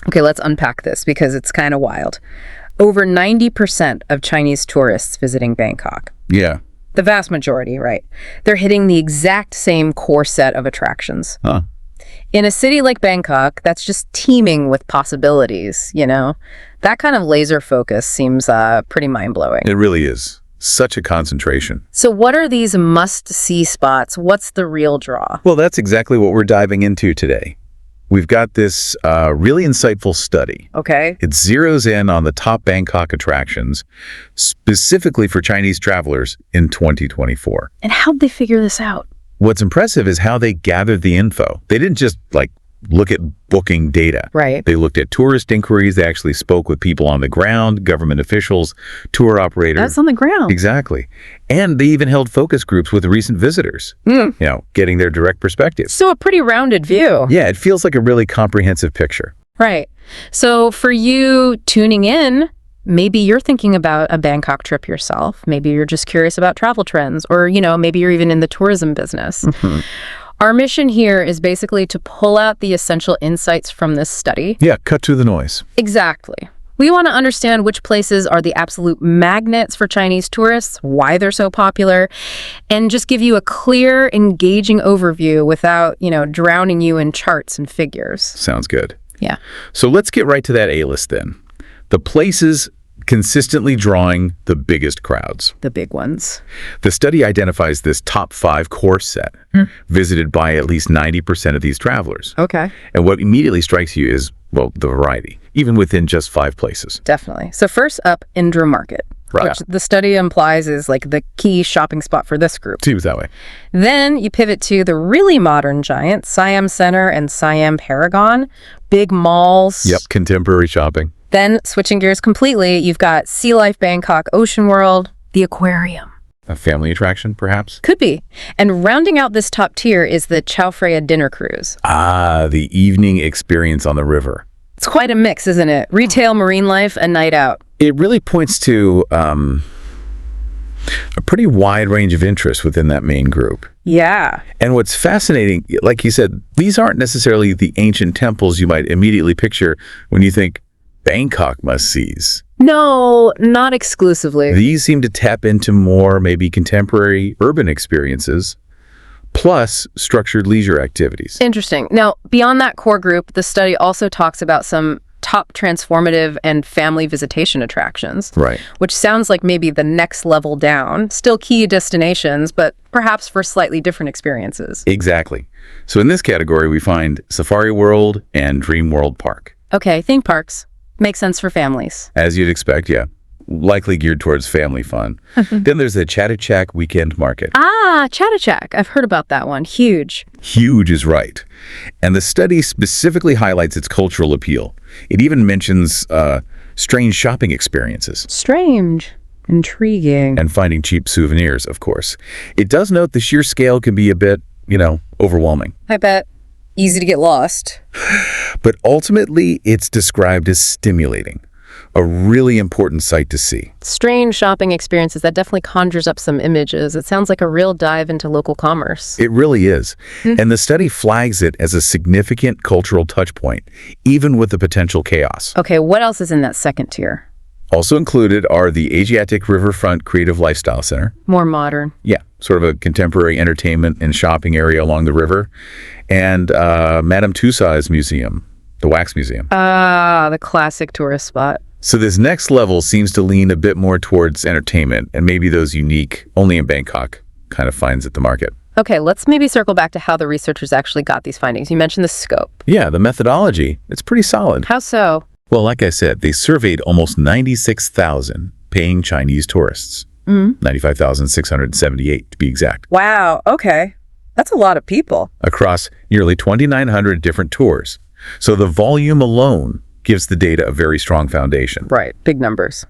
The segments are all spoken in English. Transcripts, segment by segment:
Okay, let's unpack this because it's kind of wild. Over 90% of Chinese tourists visiting Bangkok. Yeah. The vast majority, right? They're hitting the exact same core set of attractions. Huh. In a city like Bangkok, that's just teeming with possibilities, you know? That kind of laser focus seems pretty mind-blowing. It really is. Such a concentration. So what are these must-see spots? What's the real draw? Well, that's exactly what we're diving into today. We've got this really insightful study. Okay. It zeroes in on the top Bangkok attractions, specifically for Chinese travelers in 2024. And how'd they figure this out? What's impressive is how they gathered the info. They didn't just, look at booking data. Right. They looked at tourist inquiries. They actually spoke with people on the ground, government officials, tour operators. That's on the ground. Exactly. And they even held focus groups with recent visitors, getting their direct perspective. So a pretty rounded view. Yeah, it feels like a really comprehensive picture. Right. So for you tuning in, maybe you're thinking about a Bangkok trip yourself. Maybe you're just curious about travel trends, or, maybe you're even in the tourism business. Mm-hmm. Our mission here is basically to pull out the essential insights from this study. Yeah, cut through the noise. Exactly. We want to understand which places are the absolute magnets for Chinese tourists, why they're so popular, and just give you a clear, engaging overview without, drowning you in charts and figures. Sounds good. Yeah. So let's get right to that A-list then. The places consistently drawing the biggest crowds. The big ones. The study identifies this top 5 core set, visited by at least 90% of these travelers. Okay. And what immediately strikes you is, the variety, even within just 5 places. Definitely. So first up, Indra Market, Right. which the study implies is like the key shopping spot for this group. Seems that way. Then you pivot to the really modern giants, Siam Center and Siam Paragon, big malls. Yep, contemporary shopping. Then, switching gears completely, you've got Sea Life Bangkok Ocean World, the aquarium. A family attraction, perhaps? Could be. And rounding out this top tier is the Chao Phraya Dinner Cruise. Ah, the evening experience on the river. It's quite a mix, isn't it? Retail, marine life, and night out. It really points to a pretty wide range of interests within that main group. Yeah. And what's fascinating, like you said, these aren't necessarily the ancient temples you might immediately picture when you think Bangkok must-sees. No, not exclusively. These seem to tap into more maybe contemporary urban experiences, plus structured leisure activities. Interesting. Now, beyond that core group, the study also talks about some top transformative and family visitation attractions. Right. Which sounds like maybe the next level down. Still key destinations, but perhaps for slightly different experiences. Exactly. So in this category, we find Safari World and Dream World Park. Okay, theme parks. Makes sense for families. As you'd expect, yeah. Likely geared towards family fun. Then there's the Chatuchak Weekend Market. Ah, Chatuchak. I've heard about that one. Huge. Huge is right. And the study specifically highlights its cultural appeal. It even mentions strange shopping experiences. Strange. Intriguing. And finding cheap souvenirs, of course. It does note the sheer scale can be a bit, overwhelming. I bet. Easy to get lost. But ultimately, it's described as stimulating. A really important sight to see. Strange shopping experiences. That definitely conjures up some images. It sounds like a real dive into local commerce. It really is. And the study flags it as a significant cultural touch point, even with the potential chaos. Okay, what else is in that second tier? Also included are the Asiatique Riverfront Creative Lifestyle Center. More modern. Yeah, sort of a contemporary entertainment and shopping area along the river. And Madame Tussauds Museum, the Wax Museum. Ah, the classic tourist spot. So this next level seems to lean a bit more towards entertainment and maybe those unique, only in Bangkok kind of finds at the market. Okay, let's maybe circle back to how the researchers actually got these findings. You mentioned the scope. Yeah, the methodology, it's pretty solid. How so? Well, like I said, they surveyed almost 96,000 paying Chinese tourists. 95,678 to be exact. Wow, okay. That's a lot of people. Across nearly 2,900 different tours. So the volume alone gives the data a very strong foundation. Right, big numbers.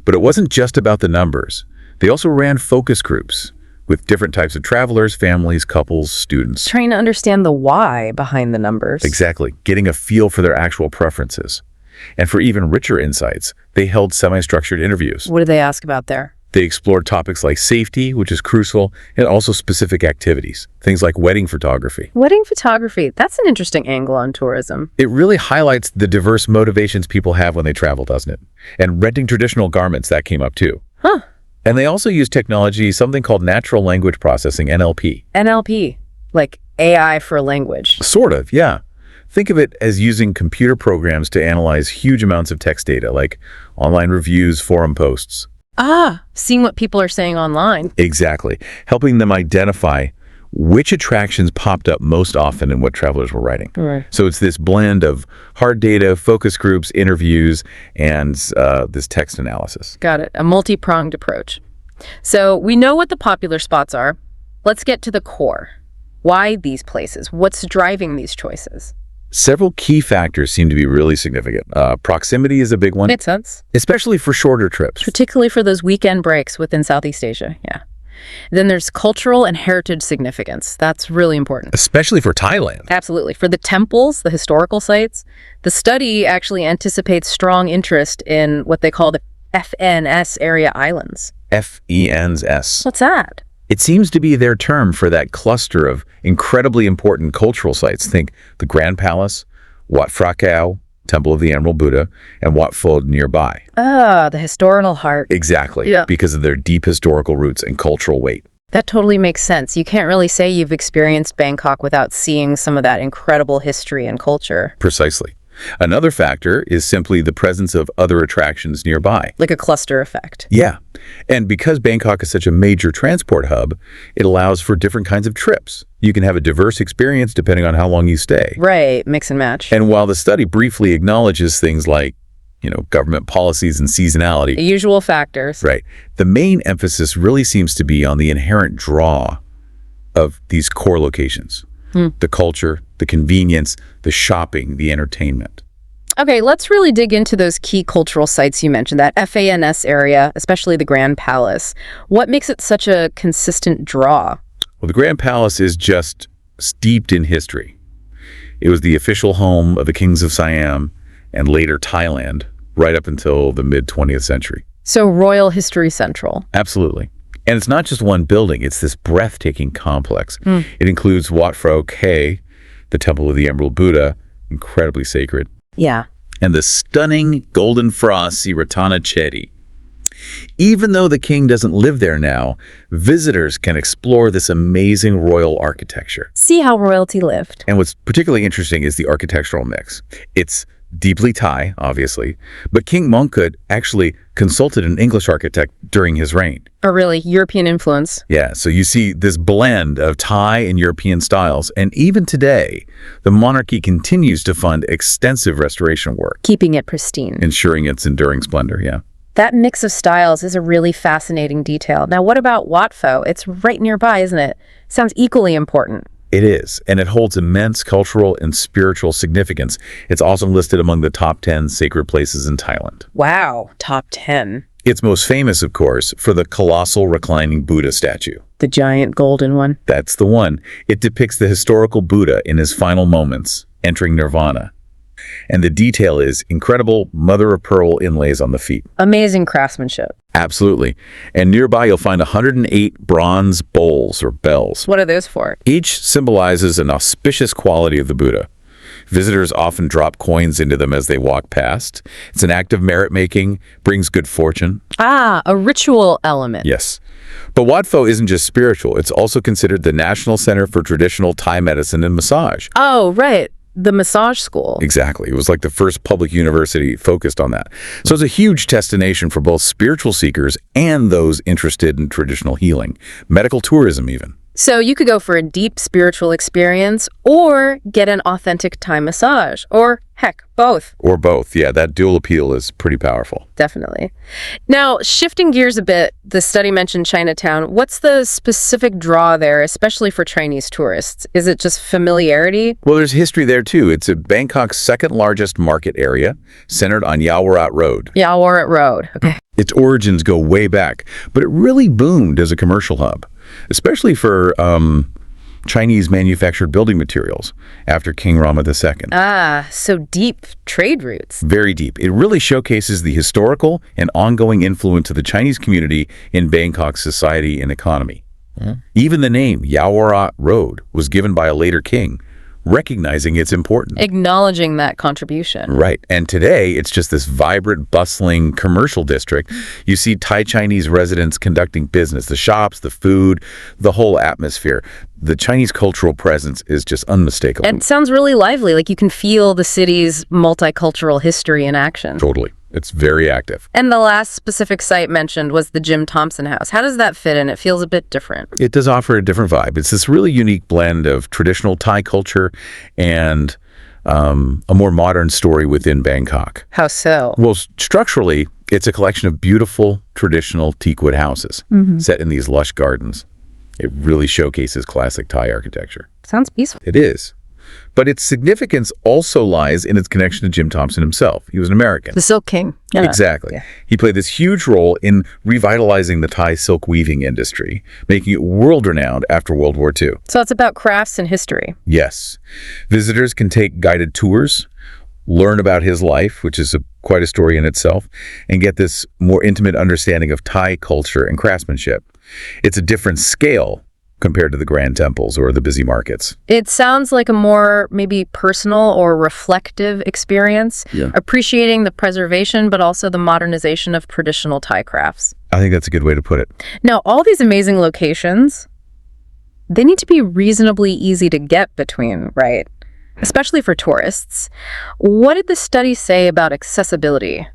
But it wasn't just about the numbers. They also ran focus groups with different types of travelers, families, couples, students. Trying to understand the why behind the numbers. Exactly, getting a feel for their actual preferences. And for even richer insights, they held semi-structured interviews. What did they ask about there? They explored topics like safety, which is crucial, and also specific activities, things like wedding photography. Wedding photography, that's an interesting angle on tourism. It really highlights the diverse motivations people have when they travel, doesn't it? And renting traditional garments, that came up too. Huh. And they also use technology, something called natural language processing, NLP. NLP, like AI for language. Sort of, yeah. Think of it as using computer programs to analyze huge amounts of text data, like online reviews, forum posts. Ah, seeing what people are saying online. Exactly. Helping them identify which attractions popped up most often in what travelers were writing. Right. So it's this blend of hard data, focus groups, interviews, and this text analysis. Got it. A multi-pronged approach. So we know what the popular spots are. Let's get to the core. Why these places? What's driving these choices? Several key factors seem to be really significant. Proximity is a big one, Makes sense. especially for shorter trips. Particularly for those weekend breaks within Southeast Asia. Yeah. Then there's cultural and heritage significance. That's really important. Especially for Thailand. Absolutely. For the temples, the historical sites, the study actually anticipates strong interest in what they call the FNS area islands. FENS. What's that? It seems to be their term for that cluster of incredibly important cultural sites. Think the Grand Palace, Wat Phra Kaew, Temple of the Emerald Buddha, and Wat Pho nearby. Ah, the historical heart. Exactly, Yeah. because of their deep historical roots and cultural weight. That totally makes sense. You can't really say you've experienced Bangkok without seeing some of that incredible history and culture. Precisely. Another factor is simply the presence of other attractions nearby. Like a cluster effect. Yeah. And because Bangkok is such a major transport hub, it allows for different kinds of trips. You can have a diverse experience depending on how long you stay. Right, mix and match. And while the study briefly acknowledges things like, government policies and seasonality, The usual factors. right, the main emphasis really seems to be on the inherent draw of these core locations. The culture, the convenience, the shopping, the entertainment. Okay, let's really dig into those key cultural sites you mentioned, that FANS area, especially the Grand Palace. What makes it such a consistent draw? Well, the Grand Palace is just steeped in history. It was the official home of the kings of Siam and later Thailand, right up until the mid-20th century. So Royal History Central. Absolutely. And it's not just one building, it's this breathtaking complex. It includes Wat Phra Kaew, the Temple of the Emerald Buddha, incredibly sacred, Yeah. and the stunning Golden Phra Siratana Chedi. Even though the king doesn't live there now, visitors can explore this amazing royal architecture. See how royalty lived. And what's particularly interesting is the architectural mix. It's deeply Thai, obviously, but King Mongkut actually consulted an English architect during his reign. Or really, European influence. Yeah, so you see this blend of Thai and European styles, and even today, the monarchy continues to fund extensive restoration work, Keeping it pristine. ensuring its enduring splendor, yeah. That mix of styles is a really fascinating detail. Now, what about Wat Pho? It's right nearby, isn't it? Sounds equally important. It is, and it holds immense cultural and spiritual significance. It's also listed among the top 10 sacred places in Thailand. Wow, top 10. It's most famous, of course, for the colossal reclining Buddha statue. The giant golden one. That's the one. It depicts the historical Buddha in his final moments, entering nirvana. And the detail is incredible mother-of-pearl inlays on the feet. Amazing craftsmanship. Absolutely. And nearby you'll find 108 bronze bowls or bells. What are those for? Each symbolizes an auspicious quality of the Buddha. Visitors often drop coins into them as they walk past. It's an act of merit-making, brings good fortune. Ah, a ritual element. Yes. But Wat Pho isn't just spiritual. It's also considered the National Center for Traditional Thai Medicine and Massage. Oh, right. The massage school. Exactly. It was like the first public university focused on that. So it's a huge destination for both spiritual seekers and those interested in traditional healing, medical tourism even. So you could go for a deep spiritual experience or get an authentic Thai massage, or heck, both. Or both. Yeah, that dual appeal is pretty powerful. Definitely. Now, shifting gears a bit, the study mentioned Chinatown. What's the specific draw there, especially for Chinese tourists? Is it just familiarity? Well, there's history there too. It's Bangkok's second largest market area, centered on Yaowarat Road. Yaowarat Road. Okay. Its origins go way back, but it really boomed as a commercial hub, especially for Chinese manufactured building materials after King Rama II. Ah, so deep trade routes. Very deep. It really showcases the historical and ongoing influence of the Chinese community in Bangkok's society and economy. Even the name Yaowarat Road was given by a later king, recognizing its importance. Acknowledging that contribution. Right. And today, it's just this vibrant, bustling commercial district. You see Thai Chinese residents conducting business, the shops, the food, the whole atmosphere. The Chinese cultural presence is just unmistakable. And it sounds really lively, like you can feel the city's multicultural history in action. Totally. It's very active. And the last specific site mentioned was the Jim Thompson House. How does that fit in? It feels a bit different. It does offer a different vibe. It's this really unique blend of traditional Thai culture and a more modern story within Bangkok. How so? Well, structurally, it's a collection of beautiful, traditional teakwood houses set in these lush gardens. It really showcases classic Thai architecture. Sounds peaceful. It is. But its significance also lies in its connection to Jim Thompson himself. He was an American. The Silk King. Yeah. Exactly. Yeah. He played this huge role in revitalizing the Thai silk weaving industry, making it world-renowned after World War II. So it's about crafts and history. Yes. Visitors can take guided tours, learn about his life, which is quite a story in itself, and get this more intimate understanding of Thai culture and craftsmanship. It's a different scale compared to the grand temples or the busy markets. It sounds like a more maybe personal or reflective experience, appreciating the preservation but also the modernization of traditional Thai crafts. I think that's a good way to put it. Now, all these amazing locations, they need to be reasonably easy to get between, right? Especially for tourists. What did the study say about accessibility?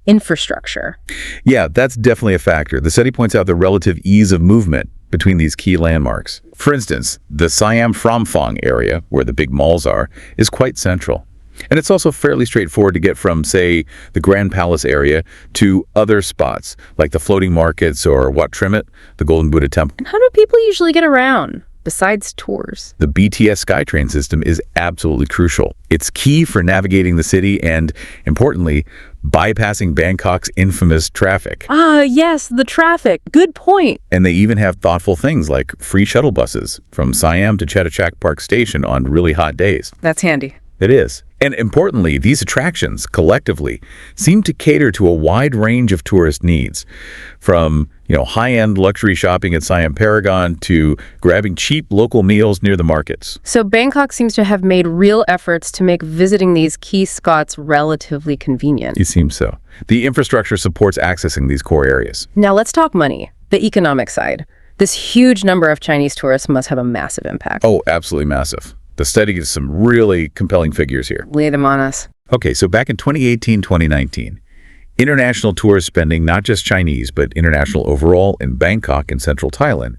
Infrastructure? Yeah, that's definitely a factor. The study points out the relative ease of movement between these key landmarks. For instance, the Siam Paragon area, where the big malls are, is quite central. And it's also fairly straightforward to get from, say, the Grand Palace area to other spots, like the floating markets or Wat Trimet, the Golden Buddha Temple. And how do people usually get around, besides tours? The BTS SkyTrain system is absolutely crucial. It's key for navigating the city and, importantly, bypassing Bangkok's infamous traffic. Ah, yes, the traffic. Good point. And they even have thoughtful things like free shuttle buses from Siam to Chatuchak Park Station on really hot days. That's handy. It is. And importantly, these attractions collectively seem to cater to a wide range of tourist needs, from high-end luxury shopping at Siam Paragon to grabbing cheap local meals near the markets. So Bangkok seems to have made real efforts to make visiting these key spots relatively convenient. It seems so. The infrastructure supports accessing these core areas. Now let's talk money, the economic side. This huge number of Chinese tourists must have a massive impact. Oh, absolutely massive. The study gives some really compelling figures here. Lay them on us. Okay, so back in 2018-2019, international tourist spending, not just Chinese, but international overall in Bangkok and central Thailand,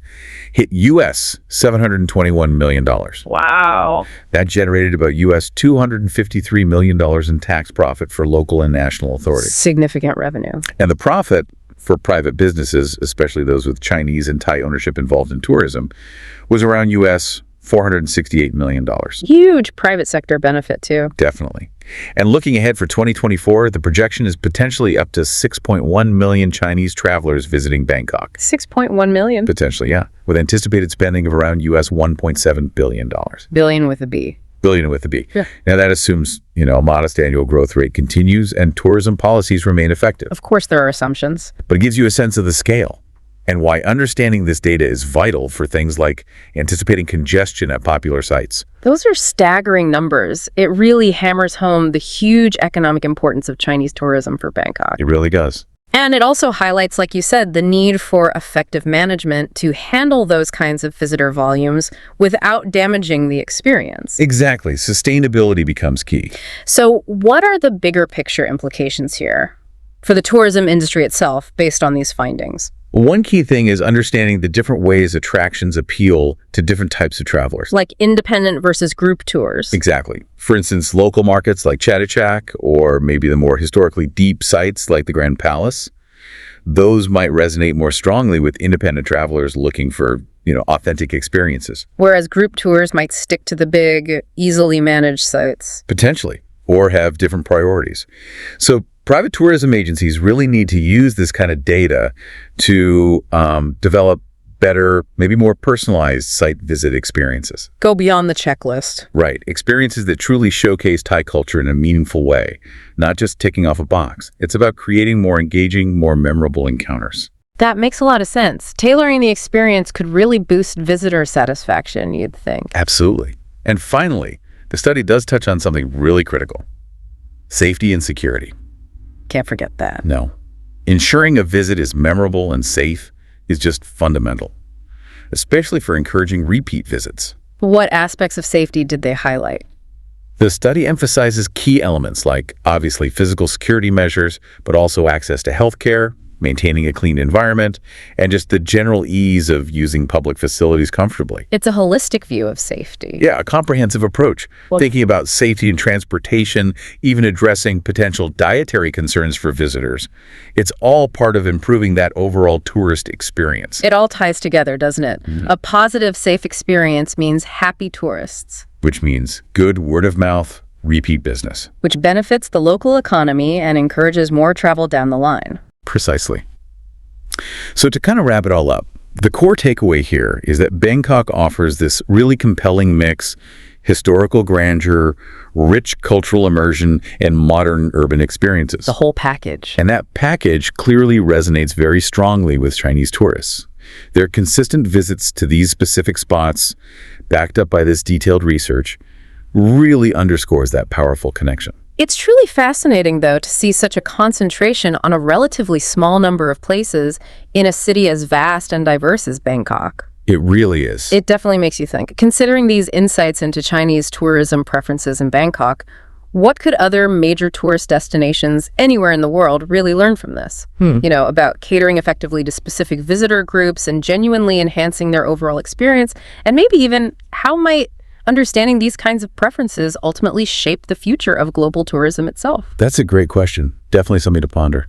hit U.S. $721 million. Wow. That generated about U.S. $253 million in tax profit for local and national authorities. Significant revenue. And the profit for private businesses, especially those with Chinese and Thai ownership involved in tourism, was around U.S. $468 million. Huge private sector benefit, too. Definitely. And looking ahead for 2024, the projection is potentially up to 6.1 million Chinese travelers visiting Bangkok. 6.1 million? Potentially, yeah. With anticipated spending of around US $1.7 billion. Billion with a B. Billion with a B. Yeah. Now that assumes, a modest annual growth rate continues and tourism policies remain effective. Of course there are assumptions. But it gives you a sense of the scale and why understanding this data is vital for things like anticipating congestion at popular sites. Those are staggering numbers. It really hammers home the huge economic importance of Chinese tourism for Bangkok. It really does. And it also highlights, like you said, the need for effective management to handle those kinds of visitor volumes without damaging the experience. Exactly. Sustainability becomes key. So what are the bigger picture implications here for the tourism industry itself based on these findings? One key thing is understanding the different ways attractions appeal to different types of travelers. Like independent versus group tours. Exactly. For instance, local markets like Chatuchak, or maybe the more historically deep sites like the Grand Palace, those might resonate more strongly with independent travelers looking for, authentic experiences. Whereas group tours might stick to the big, easily managed sites. Potentially, or have different priorities. So private tourism agencies really need to use this kind of data to develop better, maybe more personalized site visit experiences. Go beyond the checklist. Right. Experiences that truly showcase Thai culture in a meaningful way, not just ticking off a box. It's about creating more engaging, more memorable encounters. That makes a lot of sense. Tailoring the experience could really boost visitor satisfaction, you'd think. Absolutely. And finally, the study does touch on something really critical: safety and security. Can't forget that. No. Ensuring a visit is memorable and safe is just fundamental, especially for encouraging repeat visits. What aspects of safety did they highlight? The study emphasizes key elements like, obviously, physical security measures, but also access to healthcare, maintaining a clean environment, and just the general ease of using public facilities comfortably. It's a holistic view of safety. Yeah, a comprehensive approach, thinking about safety and transportation, even addressing potential dietary concerns for visitors. It's all part of improving that overall tourist experience. It all ties together, doesn't it? A positive, safe experience means happy tourists, Which means good word-of-mouth, repeat business. which benefits the local economy and encourages more travel down the line. Precisely. So to kind of wrap it all up, the core takeaway here is that Bangkok offers this really compelling mix: historical grandeur, rich cultural immersion, and modern urban experiences. The whole package. And that package clearly resonates very strongly with Chinese tourists. Their consistent visits to these specific spots, backed up by this detailed research, really underscores that powerful connection. It's truly fascinating, though, to see such a concentration on a relatively small number of places in a city as vast and diverse as Bangkok. It really is. It definitely makes you think. Considering these insights into Chinese tourism preferences in Bangkok, what could other major tourist destinations anywhere in the world really learn from this? About catering effectively to specific visitor groups and genuinely enhancing their overall experience, and maybe even how might understanding these kinds of preferences ultimately shape the future of global tourism itself? That's a great question. Definitely something to ponder.